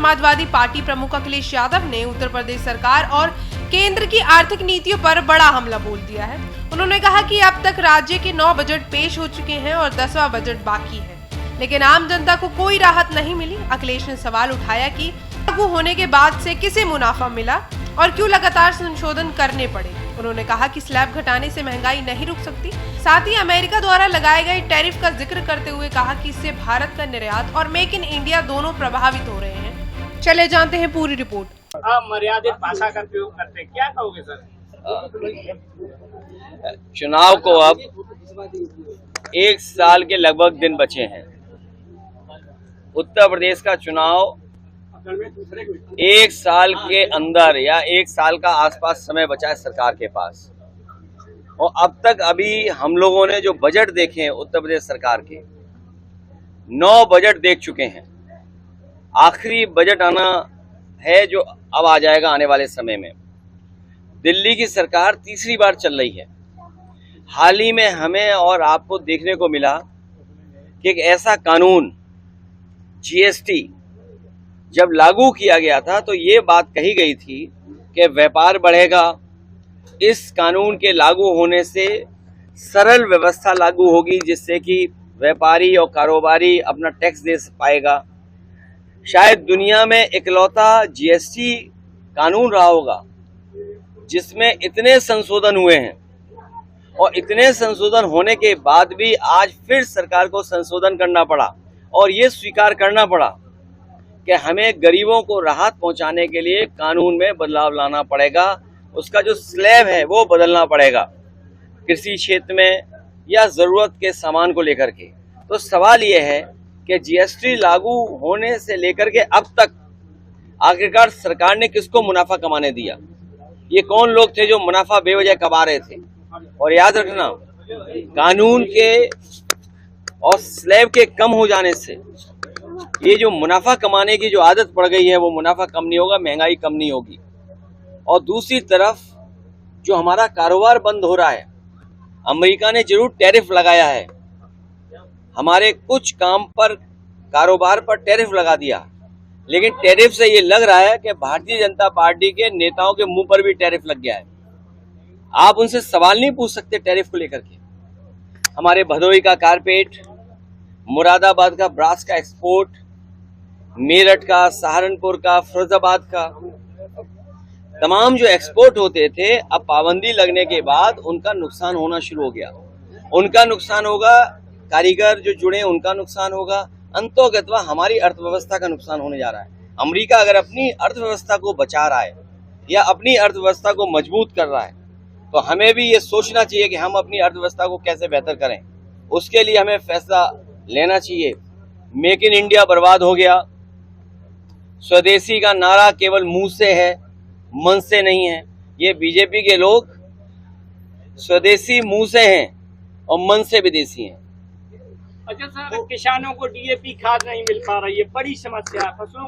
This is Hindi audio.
समाजवादी पार्टी प्रमुख अखिलेश यादव ने उत्तर प्रदेश सरकार और केंद्र की आर्थिक नीतियों पर बड़ा हमला बोल दिया है। उन्होंने कहा कि अब तक राज्य के 9 बजट पेश हो चुके हैं और 10वां बजट बाकी है, लेकिन आम जनता को कोई राहत नहीं मिली। अखिलेश ने सवाल उठाया कि लागू होने के बाद से किसे मुनाफा मिला और क्यों लगातार संशोधन करने पड़े। उन्होंने कहा कि स्लैब घटाने से महंगाई नहीं रुक सकती। साथ ही अमेरिका द्वारा लगाए गए टैरिफ का जिक्र करते हुए कहा कि इससे भारत का निर्यात और मेक इन इंडिया दोनों प्रभावित हो रहे हैं। चले जानते हैं पूरी रिपोर्ट। अमर्यादित भाषा का प्रयोग करते हैं, क्या कहोगे सर? चुनाव को अब 1 साल के लगभग दिन बचे हैं। उत्तर प्रदेश का चुनाव 1 साल के अंदर या 1 साल का आसपास समय बचा है सरकार के पास, और अब तक अभी हम लोगों ने जो बजट देखे हैं उत्तर प्रदेश सरकार के 9 बजट देख चुके हैं। आखिरी बजट आना है जो अब आ जाएगा आने वाले समय में। दिल्ली की सरकार तीसरी बार चल रही है। हाल ही में हमें और आपको देखने को मिला कि एक ऐसा कानून जीएसटी जब लागू किया गया था तो ये बात कही गई थी कि व्यापार बढ़ेगा। इस कानून के लागू होने से सरल व्यवस्था लागू होगी जिससे कि व्यापारी और कारोबारी अपना टैक्स दे पाएगा। शायद दुनिया में इकलौता जीएसटी कानून रहा होगा जिसमें इतने संशोधन हुए हैं, और इतने संशोधन होने के बाद भी आज फिर सरकार को संशोधन करना पड़ा और ये स्वीकार करना पड़ा कि हमें गरीबों को राहत पहुंचाने के लिए कानून में बदलाव लाना पड़ेगा। उसका जो स्लैब है वो बदलना पड़ेगा कृषि क्षेत्र में या ज़रूरत के सामान को लेकर के। तो सवाल ये है कि जीएसटी लागू होने से लेकर के अब तक आखिरकार सरकार ने किसको मुनाफा कमाने दिया? ये कौन लोग थे जो मुनाफा बेवजह कमा रहे थे? और याद रखना, कानून के और स्लैब के कम हो जाने से ये जो मुनाफा कमाने की जो आदत पड़ गई है वो मुनाफा कम नहीं होगा, महंगाई कम नहीं होगी। और दूसरी तरफ जो हमारा कारोबार बंद हो रहा है, अमेरिका ने जरूर टैरिफ लगाया है, हमारे कुछ काम पर कारोबार पर टैरिफ लगा दिया, लेकिन टैरिफ से ये लग रहा है कि भारतीय जनता पार्टी के नेताओं के मुंह पर भी टैरिफ लग गया है। आप उनसे सवाल नहीं पूछ सकते टैरिफ को लेकर के। हमारे भदोही का कारपेट, मुरादाबाद का ब्रास का एक्सपोर्ट, मेरठ का, सहारनपुर का, फिरोजाबाद का, तमाम जो एक्सपोर्ट होते थे अब पाबंदी लगने के बाद उनका नुकसान होना शुरू हो गया। उनका नुकसान होगा, कारीगर जो जुड़े उनका नुकसान होगा, अंततः हमारी अर्थव्यवस्था का नुकसान होने जा रहा है। अमेरिका अगर अपनी अर्थव्यवस्था को बचा रहा है या अपनी अर्थव्यवस्था को मजबूत कर रहा है तो हमें भी ये सोचना चाहिए कि हम अपनी अर्थव्यवस्था को कैसे बेहतर करें। उसके लिए हमें फैसला लेना चाहिए। मेक इन इंडिया बर्बाद हो गया। स्वदेशी का नारा केवल मुंह से है, मन से नहीं है। ये बीजेपी के लोग स्वदेशी मुंह से हैं और मन से विदेशी हैं। अच्छा सर, किसानों को डीएपी खाद नहीं मिल पा रही है, बड़ी समस्या है। फसलों